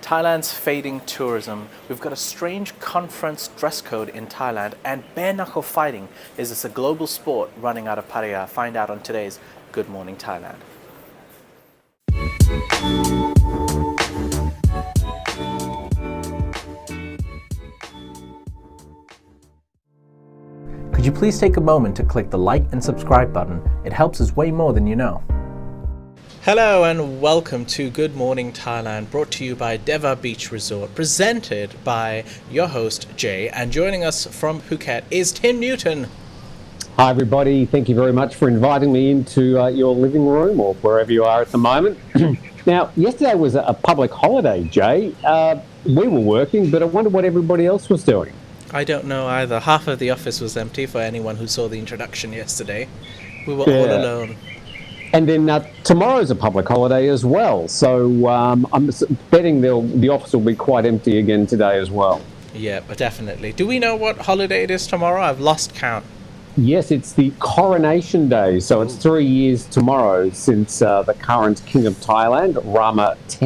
Thailand's fading tourism. We've got a strange conference dress code in Thailand, and bare knuckle fighting. Is this a global sport running out of Pattaya? Find out on today's Good Morning Thailand. Could you please take a moment to click the like and subscribe button? It helps us way more than you know. Hello and welcome to Good Morning Thailand, brought to you by Deva Beach Resort, presented by your host Jay, and joining us from Phuket is Tim Newton. Hi everybody, thank you very much for inviting me into your living room or wherever you are at the moment. Now, yesterday was a public holiday, Jay. We were working, but I wonder what everybody else was doing. I don't know either. Half of the office was empty for anyone who saw the introduction yesterday. We were all alone. And then tomorrow's a public holiday as well, so I'm betting the office will be quite empty again today as well. Yeah, but definitely. Do we know what holiday it is tomorrow? I've lost count. Yes, it's the Coronation Day, so it's 3 years tomorrow since the current King of Thailand, Rama X,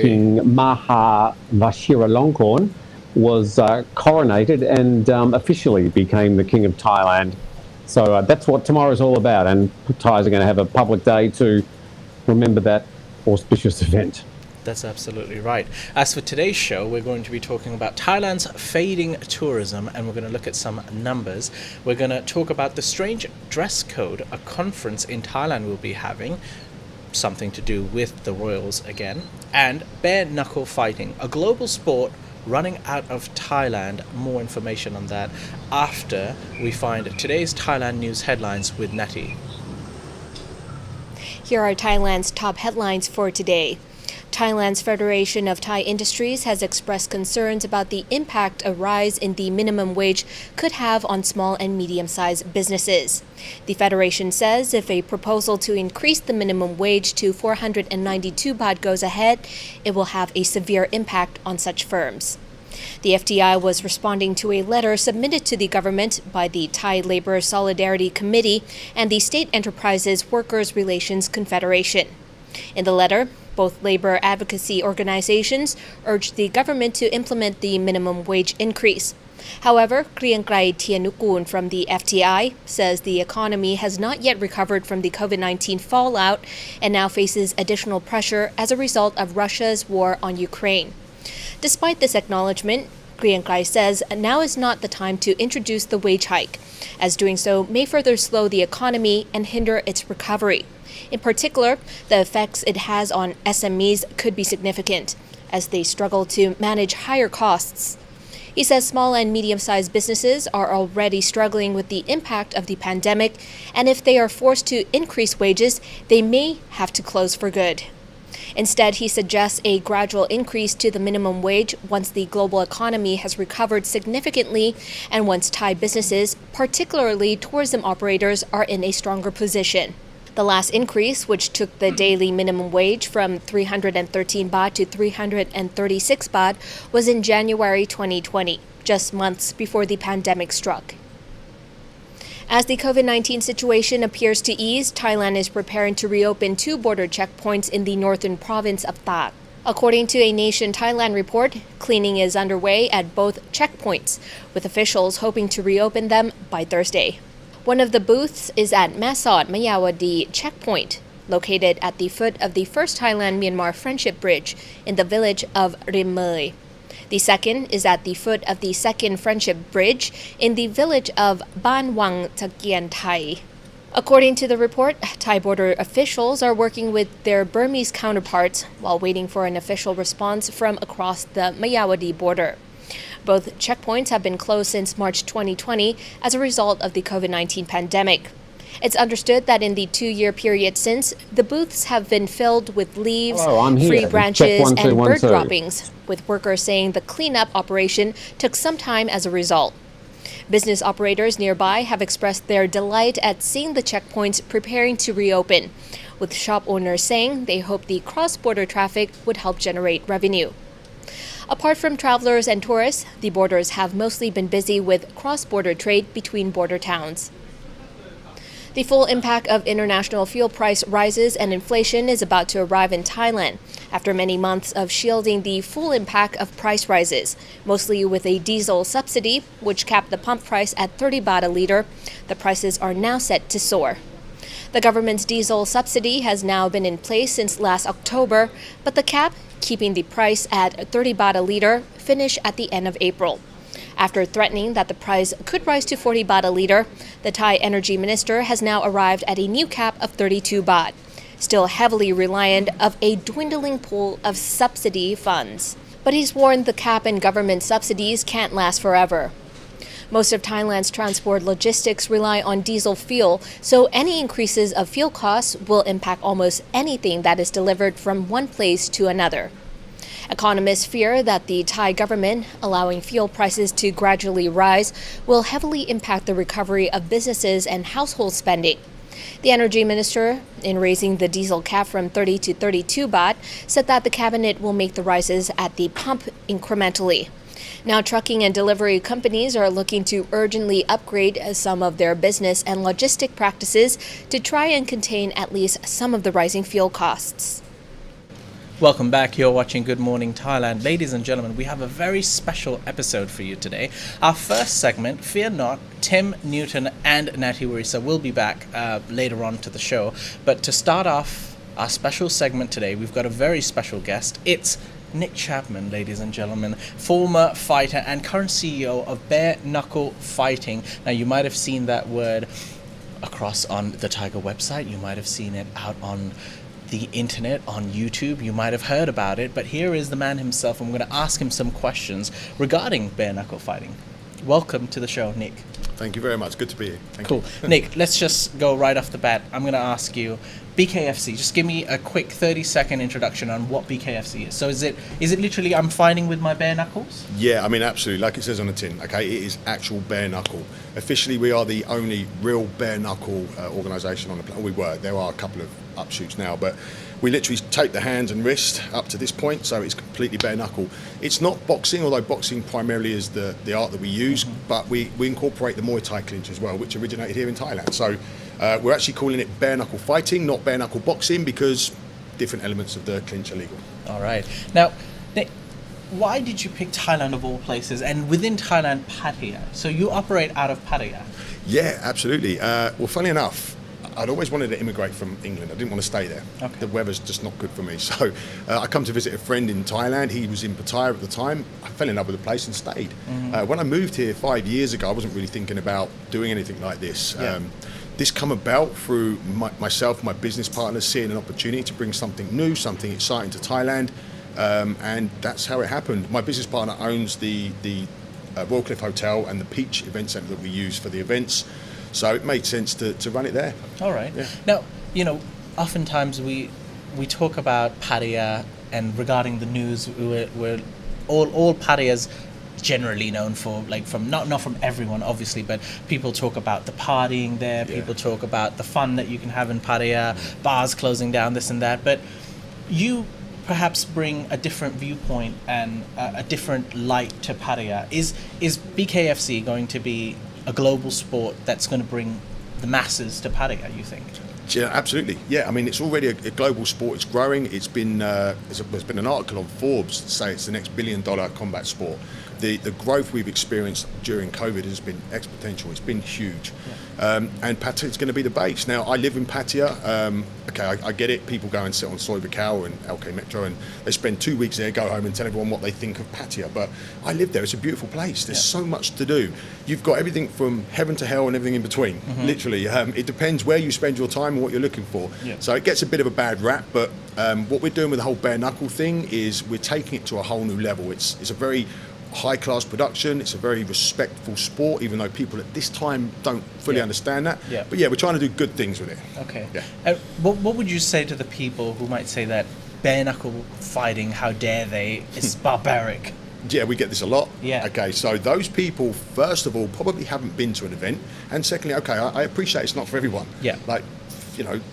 King Maha Vajiralongkorn, was coronated and officially became the King of Thailand. So that's what tomorrow's all about, and Thais are going to have a public day to remember that auspicious event. That's absolutely right. As for today's show, we're going to be talking about Thailand's fading tourism, and we're going to look at some numbers. We're going to talk about the strange dress code a conference in Thailand will be having, something to do with the royals again, and bare knuckle fighting, a global sport running out of Thailand. More information on that after we find today's Thailand news headlines with Natty. Here are Thailand's top headlines for today. Thailand's Federation of Thai Industries has expressed concerns about the impact a rise in the minimum wage could have on small and medium-sized businesses. The federation says if a proposal to increase the minimum wage to 492 baht goes ahead, it will have a severe impact on such firms. The FTI was responding to a letter submitted to the government by the Thai Labour Solidarity Committee and the State Enterprises Workers' Relations Confederation. In the letter, both labor advocacy organizations urged the government to implement the minimum wage increase. However, Kriangkrai Tianukul from the FTI says the economy has not yet recovered from the COVID-19 fallout and now faces additional pressure as a result of Russia's war on Ukraine. Despite this acknowledgement, Kriangkrai says now is not the time to introduce the wage hike, as doing so may further slow the economy and hinder its recovery. In particular, the effects it has on SMEs could be significant, as they struggle to manage higher costs. He says small and medium-sized businesses are already struggling with the impact of the pandemic, and if they are forced to increase wages, they may have to close for good. Instead, he suggests a gradual increase to the minimum wage once the global economy has recovered significantly and once Thai businesses, particularly tourism operators, are in a stronger position. The last increase, which took the daily minimum wage from 313 baht to 336 baht, was in January 2020, just months before the pandemic struck. As the COVID-19 situation appears to ease, Thailand is preparing to reopen 2 border checkpoints in the northern province of Tak. According to a Nation Thailand report, cleaning is underway at both checkpoints, with officials hoping to reopen them by Thursday. One of the booths is at Masot Mayawadi checkpoint, located at the foot of the first Thailand-Myanmar Friendship Bridge in the village of Rimei. The second is at the foot of the second Friendship Bridge in the village of Ban Wang Takian Thai. According to the report, Thai border officials are working with their Burmese counterparts while waiting for an official response from across the Mayawadi border. Both checkpoints have been closed since March 2020 as a result of the COVID-19 pandemic. It's understood that in the 2-year period since, the booths have been filled with leaves, free branches, and bird droppings, with workers saying the cleanup operation took some time as a result. Business operators nearby have expressed their delight at seeing the checkpoints preparing to reopen, with shop owners saying they hope the cross-border traffic would help generate revenue. Apart from travelers and tourists, the borders have mostly been busy with cross-border trade between border towns. The full impact of international fuel price rises and inflation is about to arrive in Thailand after many months of shielding the full impact of price rises, mostly with a diesel subsidy, which capped the pump price at 30 baht a litre. The prices are now set to soar. The government's diesel subsidy has now been in place since last October, but the cap, keeping the price at 30 baht a litre, finished at the end of April. After threatening that the price could rise to 40 baht a litre, the Thai energy minister has now arrived at a new cap of 32 baht, still heavily reliant of a dwindling pool of subsidy funds. But he's warned the cap and government subsidies can't last forever. Most of Thailand's transport logistics rely on diesel fuel, so any increases of fuel costs will impact almost anything that is delivered from one place to another. Economists fear that the Thai government, allowing fuel prices to gradually rise, will heavily impact the recovery of businesses and household spending. The energy minister, in raising the diesel cap from 30 to 32 baht, said that the cabinet will make the rises at the pump incrementally. Now, trucking and delivery companies are looking to urgently upgrade some of their business and logistic practices to try and contain at least some of the rising fuel costs. Welcome back. You're watching Good Morning Thailand. Ladies and gentlemen, we have a very special episode for you today. Our first segment, fear not, Tim Newton and Natty Warisa will be back later on to the show. But to start off our special segment today, we've got a very special guest. It's Nick Chapman, ladies and gentlemen, former fighter and current CEO of Bare Knuckle Fighting. Now, you might have seen that word across on the Thaiger website. You might have seen it out on the internet, on YouTube. You might have heard about it, but here is the man himself. I'm going to ask him some questions regarding bare knuckle fighting. Welcome to the show, Nick. Thank you very much. Good to be here. Thank cool. you. Nick, let's just go right off the bat. I'm going to ask you, BKFC, just give me a quick 30-second introduction on what BKFC is. So is it literally I'm fighting with my bare knuckles? Yeah, I mean, absolutely. Like it says on the tin, okay, it is actual bare knuckle. Officially, we are the only real bare knuckle organisation on the planet. We were. There are a couple of upshoots now, but we literally take the hands and wrist up to this point, so it's completely bare knuckle. It's not boxing, although boxing primarily is the art that we use, but we incorporate the Muay Thai clinch as well, which originated here in Thailand. So we're actually calling it bare knuckle fighting, not bare knuckle boxing, because different elements of the clinch are legal. All right. Now, Nick, why did you pick Thailand of all places, and within Thailand, Pattaya? So you operate out of Pattaya? Yeah, absolutely. Well, funny enough, I'd always wanted to immigrate from England. I didn't want to stay there. Okay. The weather's just not good for me. So I come to visit a friend in Thailand. He was in Pattaya at the time. I fell in love with the place and stayed. When I moved here 5 years ago, I wasn't really thinking about doing anything like this. Yeah. This come about through myself, my business partners, seeing an opportunity to bring something new, something exciting to Thailand. And that's how it happened. My business partner owns the Royal Cliff Hotel and the Peach Event Centre that we use for the events. So it made sense to run it there. All right. Yeah. Now, oftentimes we talk about Pattaya, and regarding the news, we're all Pattaya's generally known for, like, from not from everyone obviously, but people talk about the partying there. Yeah. People talk about the fun that you can have in Pattaya, bars closing down, this and that. But you perhaps bring a different viewpoint and a different light to Pattaya. Is BKFC going to be a global sport that's going to bring the masses to Pattaya, you think? Yeah, absolutely. Yeah, I mean, it's already a global sport. It's growing. It's been there's been an article on Forbes to say it's the next $1 billion combat sport. The growth we've experienced during COVID has been exponential. It's been huge. Yeah. And Pattaya is going to be the base. Now, I live in Pattaya. I get it. People go and sit on Soi Buakhao and LK Metro, and they spend 2 weeks there, go home and tell everyone what they think of Pattaya. But I live there. It's a beautiful place. There's so much to do. You've got everything from heaven to hell and everything in between, literally. It depends where you spend your time and what you're looking for. Yeah. So it gets a bit of a bad rap, but what we're doing with the whole bare knuckle thing is we're taking it to a whole new level. It's a very high-class production. It's a very respectful sport, even though people at this time don't fully understand that. Yeah. But yeah, we're trying to do good things with it. Okay. Yeah. What would you say to the people who might say that bare knuckle fighting, how dare they, it's barbaric? Yeah, we get this a lot. Yeah. Okay, so those people, first of all, probably haven't been to an event, and secondly, okay, I appreciate it's not for everyone. Yeah. Like,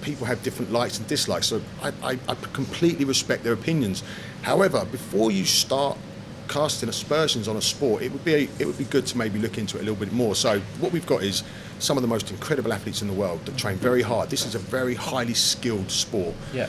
people have different likes and dislikes, so I completely respect their opinions. However, before you start casting aspersions on a sport, it would be good to maybe look into it a little bit more. So what we've got is some of the most incredible athletes in the world that train very hard. This is a very highly skilled sport. Yeah.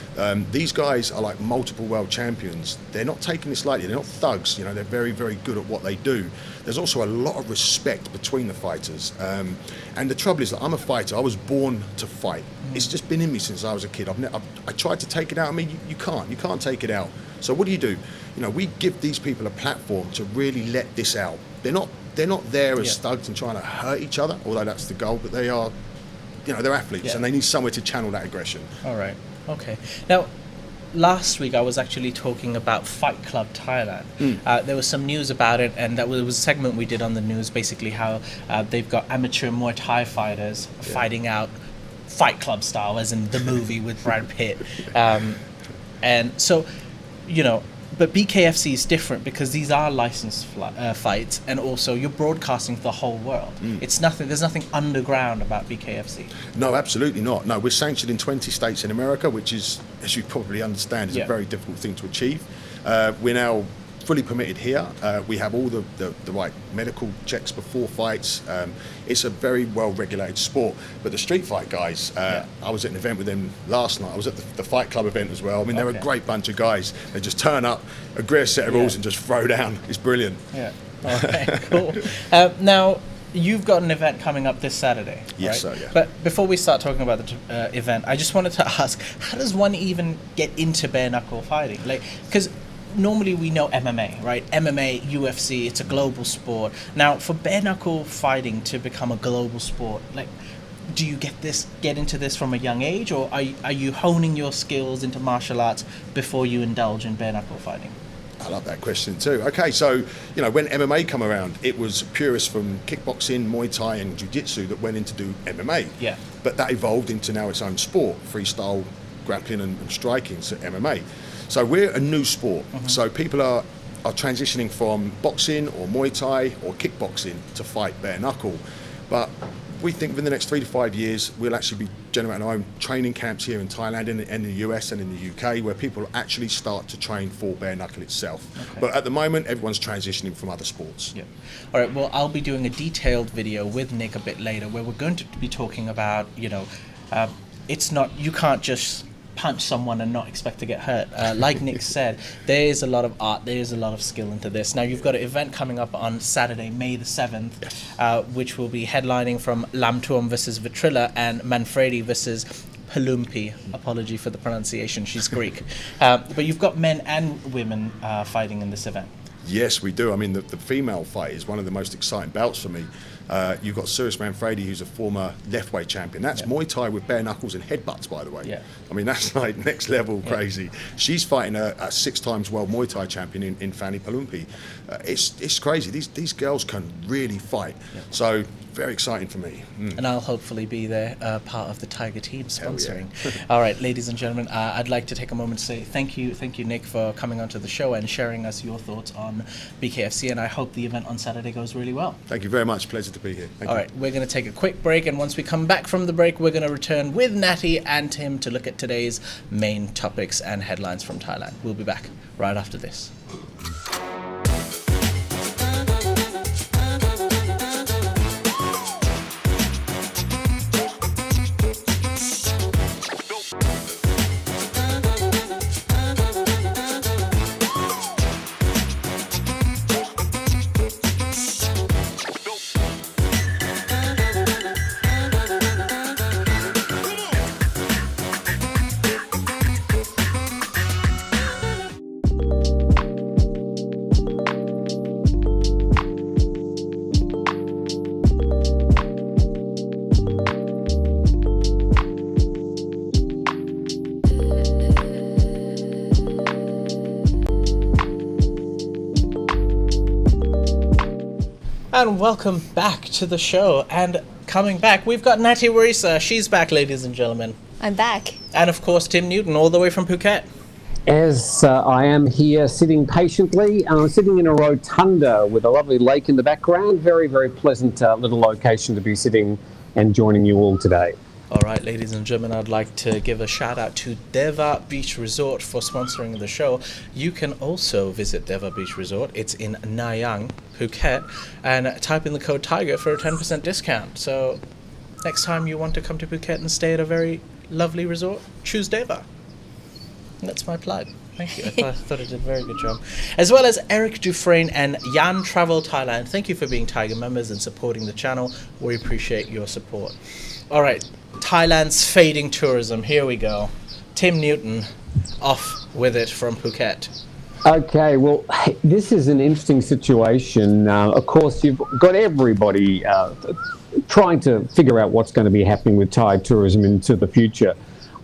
These guys are like multiple world champions. They're not taking this lightly. They're not thugs. You know, they're very, very good at what they do. There's also a lot of respect between the fighters. And the trouble is that I'm a fighter. I was born to fight. It's just been in me since I was a kid. I tried to take it out. I mean, you can't take it out. So what do? You know, we give these people a platform to really let this out. They're not there as thugs and trying to hurt each other, although that's the goal, but they are, you know, they're athletes and they need somewhere to channel that aggression. All right. Okay. Now, last week I was actually talking about Fight Club Thailand. There was some news about it, and that was a segment we did on the news, basically how they've got amateur Muay Thai fighters fighting out Fight Club style, as in the movie with Brad Pitt. And so, you know, but BKFC is different because these are licensed fights, and also you're broadcasting to the whole world. It's nothing. There's nothing underground about BKFC. No, absolutely not. No, we're sanctioned in 20 states in America, which is, as you probably understand, is a very difficult thing to achieve. We're now fully permitted here. We have all the right medical checks before fights. It's a very well regulated sport. But the street fight guys, I was at an event with them last night. I was at the Fight Club event as well. I mean, they're a great bunch of guys. They just turn up, agree a set of rules and just throw down. It's brilliant. Yeah. Okay, cool. Now, you've got an event coming up this Saturday, yes, right? sir, yeah. But before we start talking about the event, I just wanted to ask, how does one even get into bare knuckle fighting? Like, because normally we know MMA, right? MMA, UFC, it's a global sport. Now, for bare knuckle fighting to become a global sport, like, do you get into this from a young age, or are you honing your skills into martial arts before you indulge in bare knuckle fighting? I love that question too. Okay, so, you know, when MMA come around, it was purists from kickboxing, Muay Thai and Jiu-Jitsu that went in to do MMA. Yeah. But that evolved into now its own sport, freestyle, grappling and striking, so MMA. So we're a new sport. So people are transitioning from boxing or Muay Thai or kickboxing to fight bare knuckle. But we think within the next 3 to 5 years, we'll actually be generating our own training camps here in Thailand and in the US and in the UK, where people actually start to train for bare knuckle itself. Okay. But at the moment, everyone's transitioning from other sports. Yeah. All right. Well, I'll be doing a detailed video with Nick a bit later, where we're going to be talking about, you know, it's not, you can't just punch someone and not expect to get hurt. Like Nick said, there is a lot of art, there is a lot of skill into this. Now, you've got an event coming up on Saturday, May the 7th, which will be headlining from Lamtuom versus Vitrilla and Manfredi versus Palumpi. Apology for the pronunciation, she's Greek. But you've got men and women fighting in this event. Yes, we do. I mean, the female fight is one of the most exciting bouts for me. You've got Suris Manfredi, who's a former left weight champion. That's Muay Thai with bare knuckles and headbutts, by the way. Yeah. I mean, that's like next level crazy. She's fighting a 6 times world Muay Thai champion in Fanny Palumpi. It's crazy. These girls can really fight. Yeah. So very exciting for me. And I'll hopefully be there, part of the Thaiger team sponsoring. All right, ladies and gentlemen, I'd like to take a moment to say thank you, Nick, for coming onto the show and sharing us your thoughts on BKFC, and I hope the event on Saturday goes really well. Thank you very much. Pleasure to be here. Thank you. All right, we're going to take a quick break, and once we come back from the break, we're going to return with Natty and Tim to look at today's main topics and headlines from Thailand. We'll be back right after this. And welcome back to the show. And coming back, we've got Natty Warisa. She's back, ladies and gentlemen. I'm back. And of course, Tim Newton, all the way from Phuket. As I am here sitting patiently, sitting in a rotunda with a lovely lake in the background. Very, very pleasant little location to be sitting and joining you all today. All right, ladies and gentlemen, I'd like to give a shout out to Deva Beach Resort for sponsoring the show. You can also visit Deva Beach Resort. It's in Nai Yang, Phuket, and type in the code Thaiger for a 10% discount. So next time you want to come to Phuket and stay at a very lovely resort, choose Deva. That's my plug. Thank you. I thought I did a very good job. As well as Eric Dufresne and Yan Travel Thailand. Thank you for being Thaiger members and supporting the channel. We appreciate your support. All right, Thailand's fading tourism. Here we go. Tim Newton, off with it from Phuket. Okay, well, this is an interesting situation. Of course, you've got everybody trying to figure out what's going to be happening with Thai tourism into the future.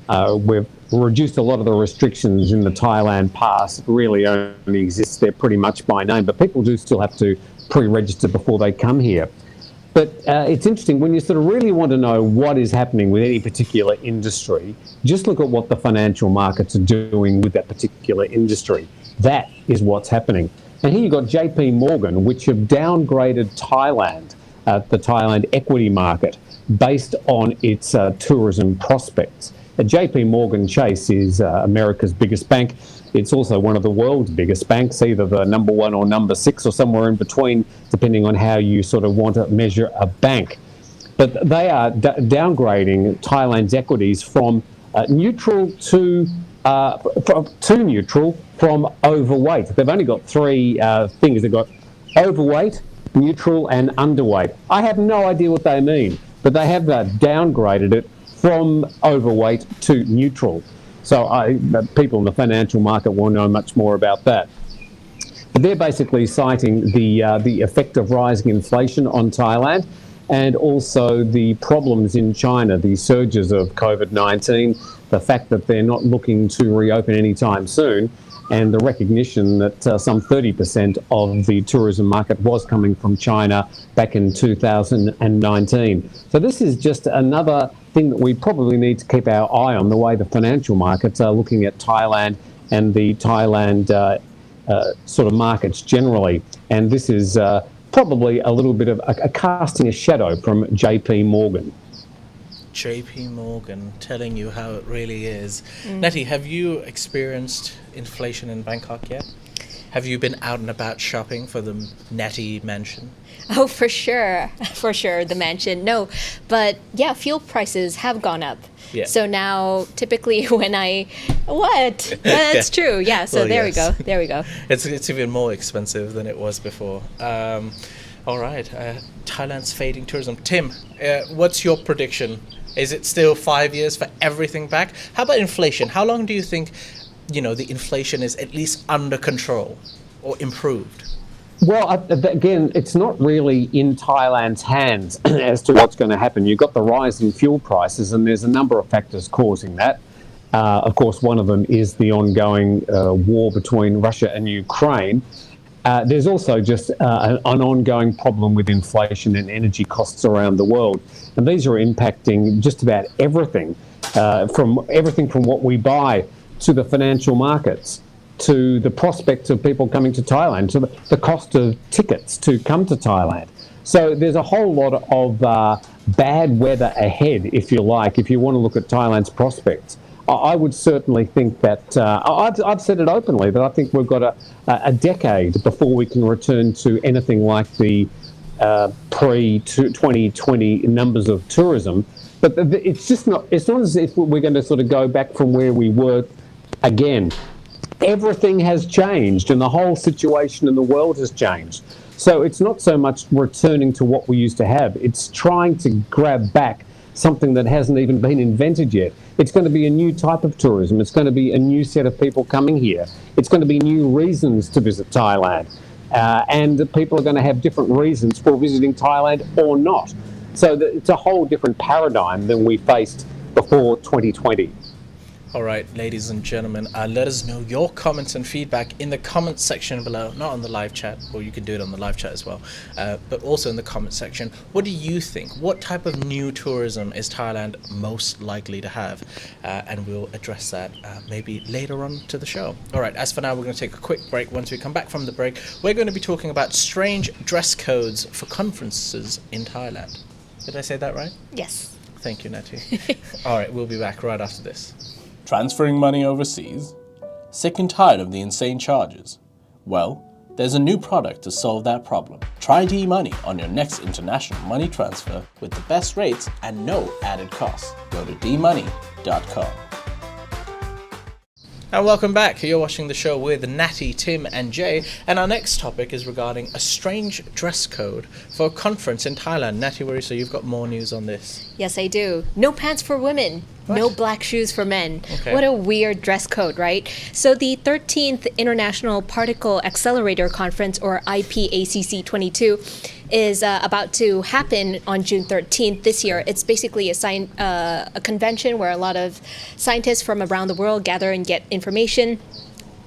We've reduced a lot of the restrictions in the Thailand pass. It really only exists there pretty much by name, but people do still have to pre-register before they come here. But it's interesting, when you sort of really want to know what is happening with any particular industry, just look at what the financial markets are doing with that particular industry. That is what's happening. And here you've got JP Morgan, which have downgraded Thailand, the Thailand equity market, based on its tourism prospects. JP Morgan Chase is America's biggest bank. It's also one of the world's biggest banks, either the number 1 or number 6 or somewhere in between, depending on how you sort of want to measure a bank. But they are downgrading Thailand's equities from neutral to neutral from overweight. They've only got 3 things. They've got overweight, neutral and underweight. I have no idea what they mean, but they have downgraded it from overweight to neutral. So people in the financial market will know much more about that. But they're basically citing the effect of rising inflation on Thailand, and also the problems in China, the surges of COVID-19, the fact that they're not looking to reopen anytime soon, and the recognition that some 30% of the tourism market was coming from China back in 2019. So this is just another thing that we probably need to keep our eye on, the way the financial markets are looking at Thailand and the Thailand sort of markets generally. And this is probably a little bit of a casting a shadow from JP Morgan. JP Morgan telling you how it really is. Nettie, have you experienced inflation in Bangkok yet? Have you been out and about shopping for the Nettie mansion? Oh, for sure, the mansion. No, but yeah, fuel prices have gone up. Yeah. So now, typically, when that's true. Yeah. So Well, there yes. we go. It's even more expensive than it was before. All right, Thailand's fading tourism. Tim, what's your prediction? Is it still 5 years for everything back? How about inflation? How long do you think, the inflation is at least under control or improved? Well, again, it's not really in Thailand's hands as to what's going to happen. You've got the rise in fuel prices, and there's a number of factors causing that. Of course, one of them is the ongoing war between Russia and Ukraine. There's also just an ongoing problem with inflation and energy costs around the world. And these are impacting just about everything, from what we buy to the financial markets, to the prospects of people coming to Thailand, to the cost of tickets to come to Thailand. So there's a whole lot of bad weather ahead, if you like, if you want to look at Thailand's prospects. I would certainly think that, I've said it openly, that I think we've got a decade before we can return to anything like the pre-2020 numbers of tourism. But it's not as if we're going to sort of go back from where we were again. Everything has changed, and the whole situation in the world has changed. So it's not so much returning to what we used to have. It's trying to grab back something that hasn't even been invented yet. It's going to be a new type of tourism. It's going to be a new set of people coming here. It's going to be new reasons to visit Thailand. And people are going to have different reasons for visiting Thailand or not. So it's a whole different paradigm than we faced before 2020. All right, ladies and gentlemen, let us know your comments and feedback in the comments section below, not on the live chat, or you can do it on the live chat as well, but also in the comment section. What do you think? What type of new tourism is Thailand most likely to have? And we'll address that maybe later on to the show. All right, as for now, we're going to take a quick break. Once we come back from the break, we're going to be talking about strange dress codes for conferences in Thailand. Did I say that right? Yes. Thank you, Natty. All right, we'll be back right after this. Transferring money overseas? Sick and tired of the insane charges? Well, There's a new product to solve that problem. Try D-Money on your next international money transfer with the best rates and no added costs. Go to dmoney.com. And welcome back. You're watching the show with Natty, Tim and Jay, and our next topic is regarding a strange dress code for a conference in Thailand. Natty, so you've got more news on this. Yes, I do. No pants for women. What? No black shoes for men. Okay. What a weird dress code, right? So the 13th International Particle Accelerator Conference, or IPACC 22, is about to happen on June 13th this year. It's basically a convention where a lot of scientists from around the world gather and get information.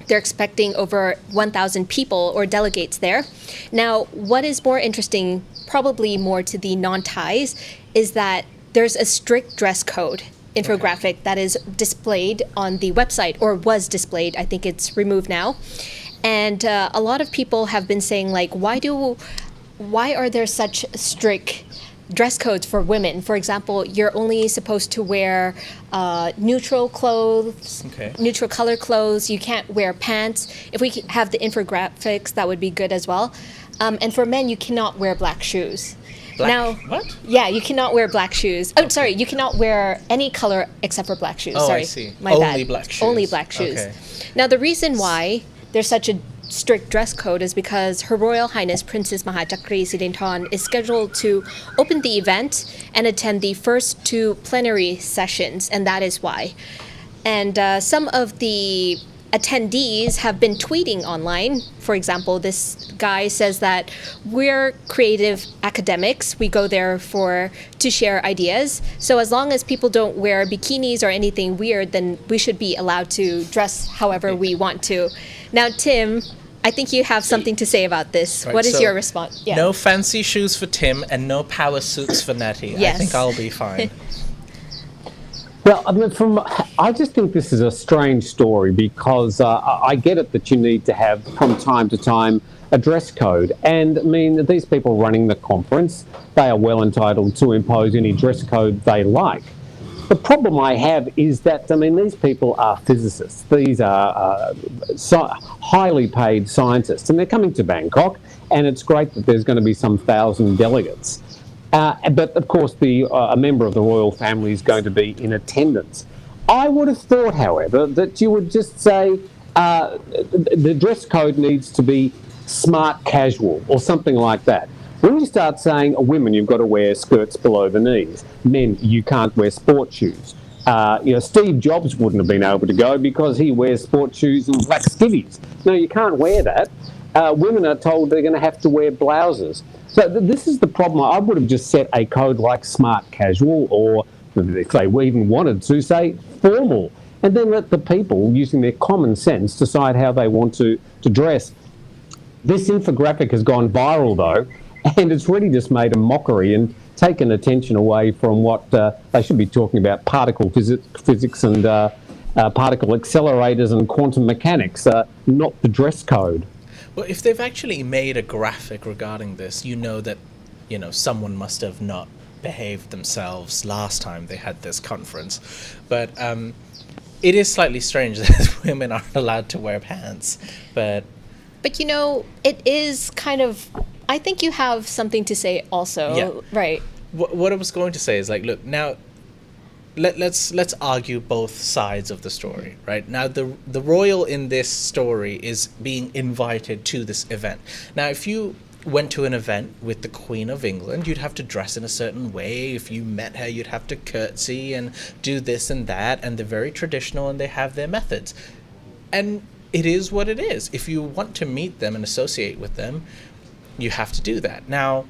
They're expecting over 1,000 people or delegates there. Now, what is more interesting, probably more to the non-Thais, is that there's a strict dress code infographic that is displayed on the website, or was displayed. I think it's removed now. And a lot of people have been saying, like, why are there such strict dress codes for women? For example, you're only supposed to wear neutral clothes, neutral color clothes. You can't wear pants. If we have the infographics, that would be good as well. And for men, you cannot wear black shoes. Now, what? Yeah, you cannot wear black shoes. Oh, sorry, you cannot wear any color except for black shoes. Oh, sorry, I see. my Only bad. black shoes. Only black shoes. Okay. Now, the reason why there's such a strict dress code is because Her Royal Highness Princess Mahajakri Siddhinton is scheduled to open the event and attend the first 2 plenary sessions, and that is why. And some of the attendees have been tweeting online. For example, this guy says that we're creative academics. We go there to share ideas. So as long as people don't wear bikinis or anything weird, then we should be allowed to dress however we want to. Now, Tim, I think you have something to say about this. Right, what is so your response? Yeah. No fancy shoes for Tim and no power suits for Natty. Yes. I think I'll be fine. Well, I mean, I just think this is a strange story because I get it that you need to have, from time to time, a dress code. And, I mean, these people running the conference, they are well entitled to impose any dress code they like. The problem I have is that, I mean, these people are physicists. These are highly paid scientists, and they're coming to Bangkok, and it's great that there's going to be some 1,000 delegates. But, of course, a member of the royal family is going to be in attendance. I would have thought, however, that you would just say the dress code needs to be smart casual or something like that. When you start saying, women, you've got to wear skirts below the knees. Men, you can't wear sport shoes. Steve Jobs wouldn't have been able to go because he wears sport shoes and black skivvies. No, you can't wear that. Women are told they're going to have to wear blouses. So this is the problem. I would have just set a code like smart casual, or if they even wanted to, say formal, and then let the people, using their common sense, decide how they want to dress. This infographic has gone viral, though, and it's really just made a mockery and taken attention away from what they should be talking about: particle physics and particle accelerators and quantum mechanics, not the dress code. Well, if they've actually made a graphic regarding this, you know that, someone must have not behaved themselves last time they had this conference. But it is slightly strange that women aren't allowed to wear pants. But it is kind of, I think you have something to say also, yeah. Right? What I was going to say is, like, look, now let's argue both sides of the story, right? Now, the royal in this story is being invited to this event. Now, if you went to an event with the Queen of England, you'd have to dress in a certain way. If you met her, you'd have to curtsy and do this and that, and they're very traditional and they have their methods. And it is what it is. If you want to meet them and associate with them, you have to do that. Now,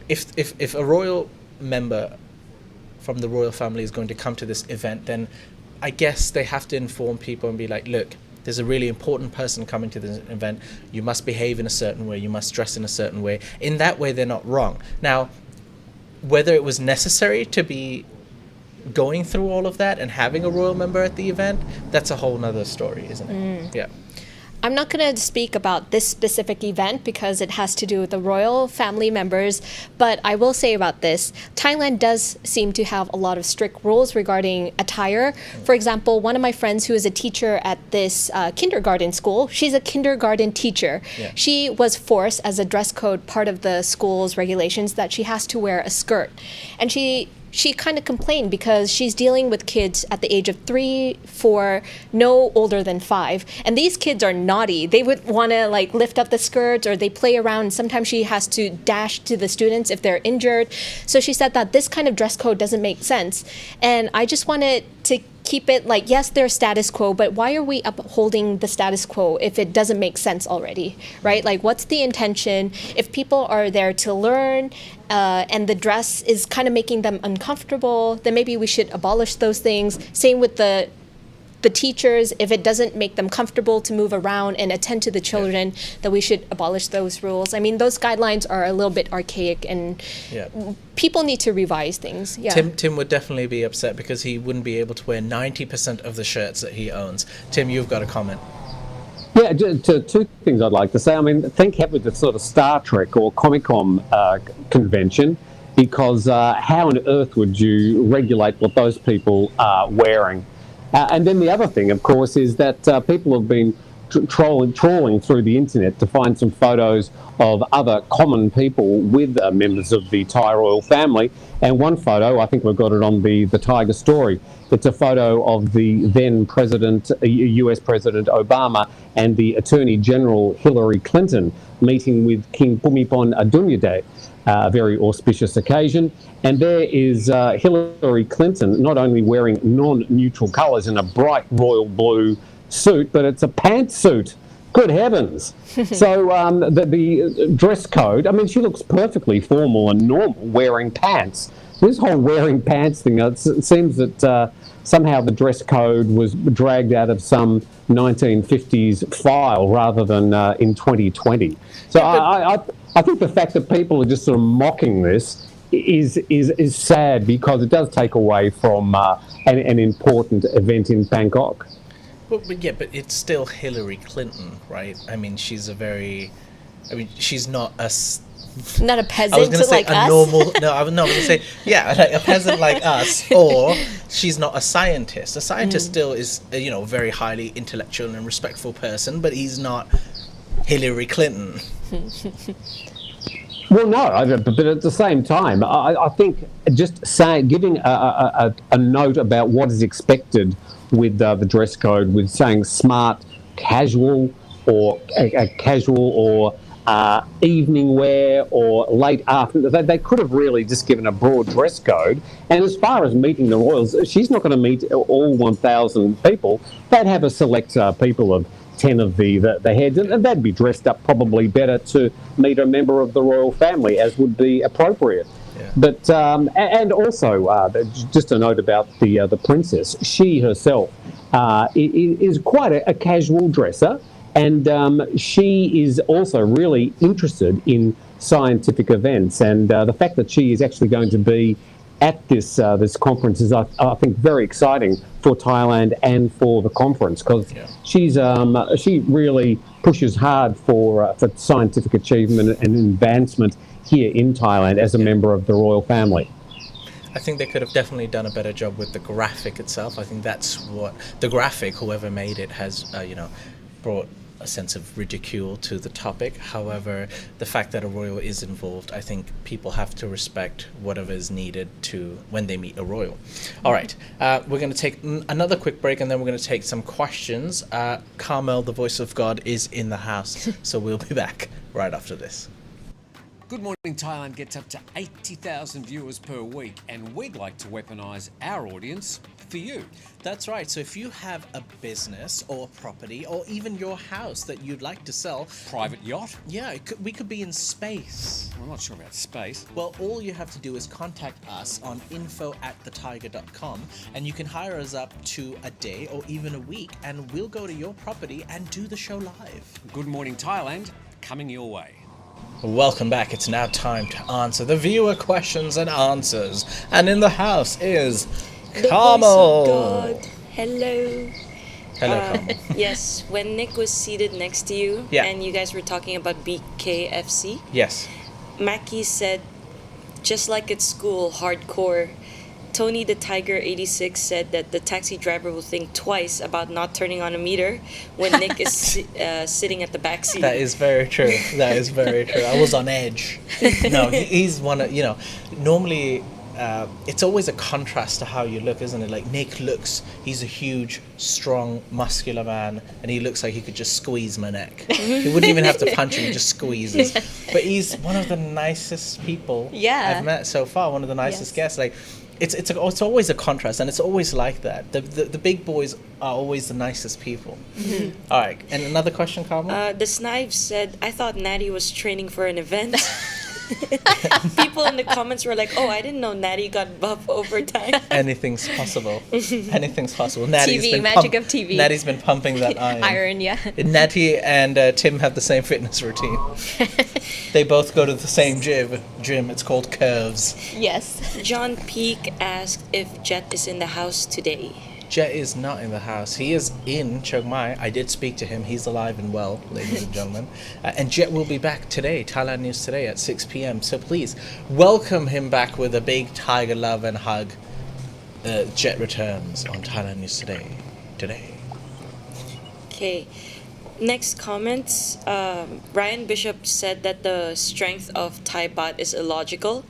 if a royal member from the royal family is going to come to this event, then I guess they have to inform people and be like, look, there's a really important person coming to this event. You must behave in a certain way. You must dress in a certain way. In that way, they're not wrong. Now, whether it was necessary to be going through all of that and having a royal member at the event, that's a whole nother story, isn't it? Yeah. I'm not going to speak about this specific event because it has to do with the royal family members, but I will say about this. Thailand does seem to have a lot of strict rules regarding attire. For example, one of my friends who is a teacher at this kindergarten school, she's a kindergarten teacher. Yeah. She was forced as a dress code part of the school's regulations that she has to wear a skirt. And she kind of complained because she's dealing with kids at the age of 3, 4, no older than 5. And these kids are naughty. They would want to like lift up the skirts or they play around. Sometimes she has to dash to the students if they're injured. So she said that this kind of dress code doesn't make sense. And I just wanted to keep it like, yes, there's status quo, but why are we upholding the status quo if it doesn't make sense already, right? Like, what's the intention? If people are there to learn and the dress is kind of making them uncomfortable, then maybe we should abolish those things. Same with the teachers, if it doesn't make them comfortable to move around and attend to the children, that we should abolish those rules. I mean, those guidelines are a little bit archaic and people need to revise things. Yeah. Tim would definitely be upset because he wouldn't be able to wear 90% of the shirts that he owns. Tim, you've got a comment. Yeah, two things I'd like to say. I mean, think with the sort of Star Trek or Comic-Con convention, because how on earth would you regulate what those people are wearing? And then the other thing, of course, is that people have been trawling through the internet to find some photos of other common people with members of the Thai royal family. And one photo, I think we've got it on the Thaiger story, it's a photo of the then President, US President Obama and the Attorney General Hillary Clinton meeting with King Bhumibol Adulyadej. A very auspicious occasion. And there is Hillary Clinton not only wearing non-neutral colours in a bright royal blue suit, but it's a pantsuit. Good heavens. So the dress code, I mean, she looks perfectly formal and normal wearing pants. This whole wearing pants thing, it seems that somehow the dress code was dragged out of some 1950s file rather than in 2020. So I think the fact that people are just sort of mocking this is sad because it does take away from an important event in Bangkok. But it's still Hillary Clinton, right? I mean, she's not not a peasant I was gonna say like a us. normal. No, I was going to say like a peasant like us, or she's not a scientist. A scientist still is a very highly intellectual and respectful person, but he's not Hillary Clinton. Well, no, but at the same time, I think just giving a note about what is expected with the dress code, with saying smart, casual, or evening wear or late afternoon. They could have really just given a broad dress code. And as far as meeting the royals, she's not going to meet all 1,000 people. They'd have a select people of 10 of the heads, and they'd be dressed up probably better to meet a member of the royal family, as would be appropriate. Yeah. But and also just a note about the princess. She herself is quite a casual dresser, and she is also really interested in scientific events. And the fact that she is actually going to be at this conference is, I think, very exciting for Thailand and for the conference, because she really pushes hard for scientific achievement and advancement here in Thailand as a member of the royal family. I think they could have definitely done a better job with the graphic itself. I think that's what the graphic, whoever made it, has brought a sense of ridicule to the topic. However, the fact that a royal is involved, I think people have to respect whatever is needed to when they meet a royal. All right, we're going to take another quick break, and then we're going to take some questions. Carmel, the voice of God, is in the house, so we'll be back right after this. Good Morning Thailand gets up to 80,000 viewers per week, and we'd like to weaponise our audience for you. That's right. So if you have a business or property or even your house that you'd like to sell. Private yacht? Yeah, we could be in space. I'm not sure about space. Well, all you have to do is contact us on info@thethaiger.com, and you can hire us up to a day or even a week, and we'll go to your property and do the show live. Good Morning Thailand, coming your way. Welcome back. It's now time to answer the viewer questions and answers. And in the house is The Carmel. voice of God. Hello. Hello, Carmel. Yes, when Nick was seated next to you Yeah. and you guys were talking about BKFC, Yes. Mackie said, just like at school, hardcore. Tony the Thaiger 86 said that the taxi driver will think twice about not turning on a meter when Nick is sitting at the back seat. That is very true. That is very true. I was on edge. No, he's one of, normally it's always a contrast to how you look, isn't it? Like Nick looks, he's a huge, strong, muscular man, and he looks like he could just squeeze my neck. He wouldn't even have to punch him, he just squeezes. But he's one of the nicest people I've met so far, one of the nicest guests. Like, it's always a contrast, and it's always like that. The big boys are always the nicest people. All right, and another question, Carmel? The Snive said, I thought Natty was training for an event. People in the comments were like, oh, I didn't know Natty got buff over time. Anything's possible. Anything's possible. Natty's TV, been magic of TV. Natty's been pumping that iron. Iron, yeah. Natty and Tim have the same fitness routine. They both go to the same gym. It's called Curves. Yes. John Peak asked if Jet is in the house today. Jet is not in the house. He is in Chiang Mai. I did speak to him. He's alive and well, ladies and gentlemen. And Jet will be back today, Thailand News Today at 6 p.m. So please welcome him back with a big tiger love and hug. Jet returns on Thailand News Today. Okay. Next comments. Ryan Bishop said that the strength of Thai baht is illogical.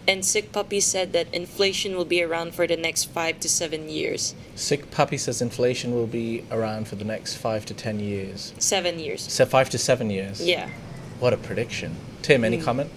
And Sick Puppy said that inflation will be around for the next 5 to 7 years. Sick Puppy says inflation will be around for the next 5 to 10 years. 7 years. So 5 to 7 years? Yeah. What a prediction. Tim, any comment?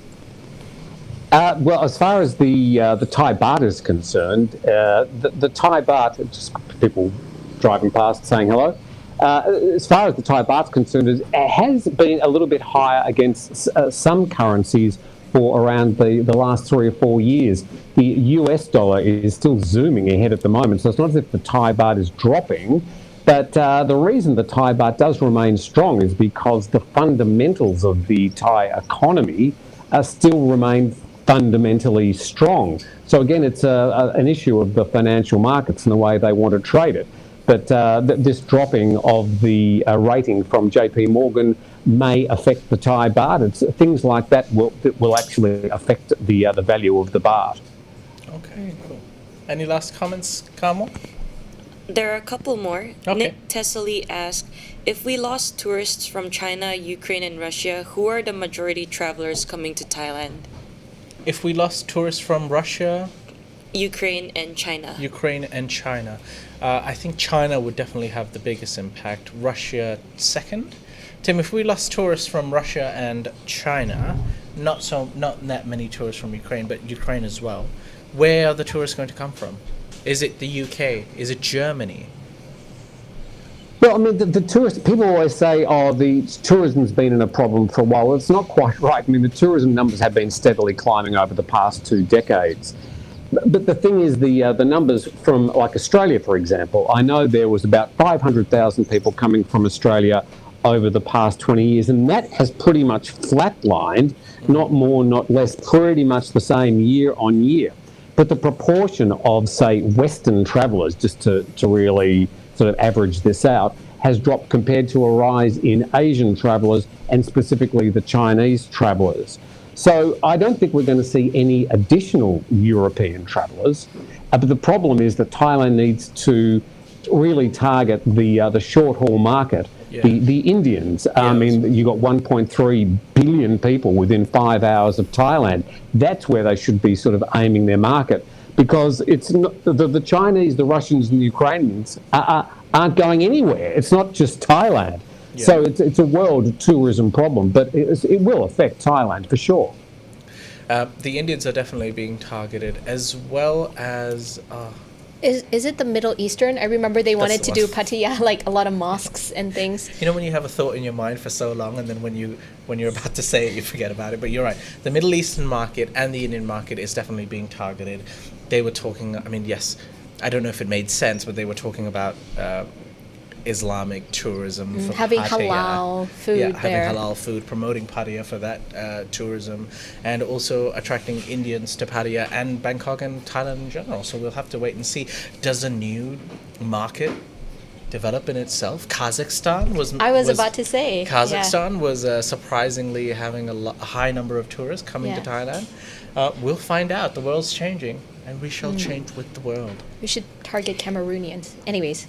Well, as far as the Thai baht is concerned, the Thai baht, just people driving past saying hello. As far as the Thai baht's concerned, it has been a little bit higher against some currencies for around the last 3 or 4 years. The US dollar is still zooming ahead at the moment, so it's not as if the Thai baht is dropping, but the reason the Thai baht does remain strong is because the fundamentals of the Thai economy still remain fundamentally strong. So again, it's an issue of the financial markets and the way they want to trade it. But this dropping of the rating from JP Morgan may affect the Thai baht. It's things like that will actually affect the value of the baht. Okay, cool. Any last comments, Carmel? There are a couple more. Okay. Nick Tessely asked, if we lost tourists from China, Ukraine, and Russia, who are the majority travelers coming to Thailand? If we lost tourists from Russia, Ukraine and China. I think China would definitely have the biggest impact. Russia second. Tim, if we lost tourists from Russia and China, not that many tourists from Ukraine, but Ukraine as well, where are the tourists going to come from? Is it the UK? Is it Germany? Well, I mean, the tourist, people always say, oh, the tourism's been in a problem for a while. Well, it's not quite right. I mean, the tourism numbers have been steadily climbing over the past 2 decades. But the thing is, the numbers from, like Australia, for example, I know there was about 500,000 people coming from Australia over the past 20 years, and that has pretty much flatlined, not more, not less, pretty much the same year on year. But the proportion of, say, Western travellers, just to really sort of average this out, has dropped compared to a rise in Asian travellers and specifically the Chinese travellers. So I don't think we're going to see any additional European travellers. But the problem is that Thailand needs to really target the short-haul market, the Indians. I mean, you've got 1.3 billion people within 5 hours of Thailand. That's where they should be sort of aiming their market, because it's not, the Chinese, the Russians and the Ukrainians aren't going anywhere. It's not just Thailand. Yeah. So it's a world tourism problem, but it will affect Thailand for sure. The Indians are definitely being targeted, as well as... Is it the Middle Eastern? I remember they wanted to do Pattaya, like a lot of mosques and things. You know, when you have a thought in your mind for so long, and then when you're about to say it, you forget about it. But you're right. The Middle Eastern market and the Indian market is definitely being targeted. They were talking, I mean, yes, I don't know if it made sense, but they were talking about Islamic tourism for having Pattaya. Halal food there. Having halal food, promoting Pattaya for that tourism, and also attracting Indians to Pattaya and Bangkok and Thailand in general. So we'll have to wait and see. Does a new market develop in itself. Kazakhstan was. I was about to say. Kazakhstan was surprisingly having a high number of tourists coming to Thailand. We'll find out. The world's changing, and we shall change with the world. We should target Cameroonians. Anyways,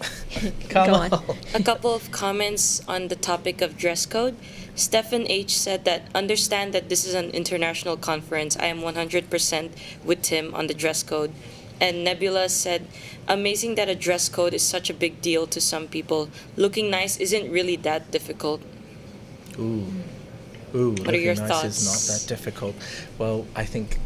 Come go on. A couple of comments on the topic of dress code. Stephen H. said that understand that this is an international conference. I am 100% with Tim on the dress code. And Nebula said, amazing that a dress code is such a big deal to some people. Looking nice isn't really that difficult. Ooh, what are your nice thoughts? is not that difficult. Well, I think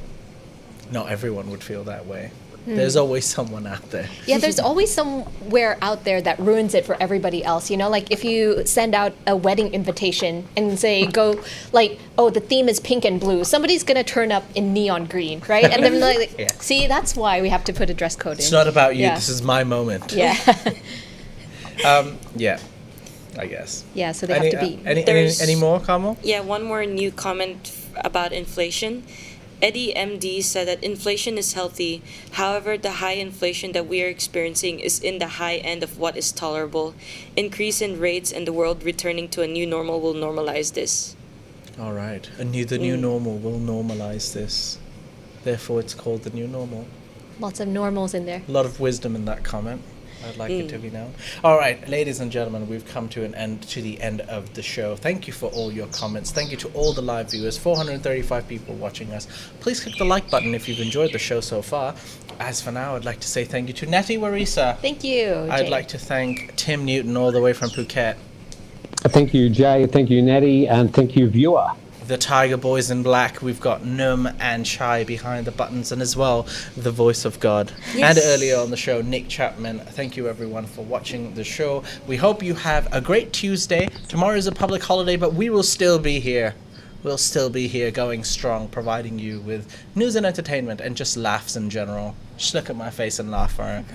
not everyone would feel that way. There's always someone out there. Yeah, there's always somewhere out there that ruins it for everybody else. You know, like if you send out a wedding invitation and say, go, like, oh, the theme is pink and blue, somebody's going to turn up in neon green, right? And then, like, see, that's why we have to put a dress code in. It's not about you. This is my moment. Yeah. Yeah, I guess. Yeah, so they have to be. Any more, Kamal? Yeah, one more new comment about inflation. Eddie MD said that inflation is healthy. However, the high inflation that we are experiencing is in the high end of what is tolerable. Increase in rates and the world returning to a new normal will normalize this. All right. The new normal will normalize this. Therefore, it's called the new normal. Lots of normals in there. A lot of wisdom in that comment. I'd like it to be known. All right, ladies and gentlemen, we've come to the end of the show. Thank you for all your comments. Thank you to all the live viewers, 435 people watching us. Please click the like button if you've enjoyed the show so far. As for now, I'd like to say thank you to Natty Warisa. Thank you, Jay. I'd like to thank Tim Newton all the way from Phuket. Thank you, Jay. Thank you, Natty. And thank you, viewer. The Thaiger Boys in Black. We've got Num and Chai behind the buttons, and as well, the voice of God. Yes. And earlier on the show, Nick Chapman. Thank you, everyone, for watching the show. We hope you have a great Tuesday. Tomorrow is a public holiday, but we will still be here. We'll still be here going strong, providing you with news and entertainment and just laughs in general. Just look at my face and laugh for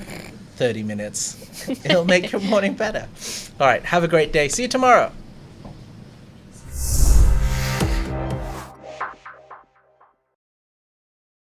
30 minutes. It'll make your morning better. All right, have a great day. See you tomorrow.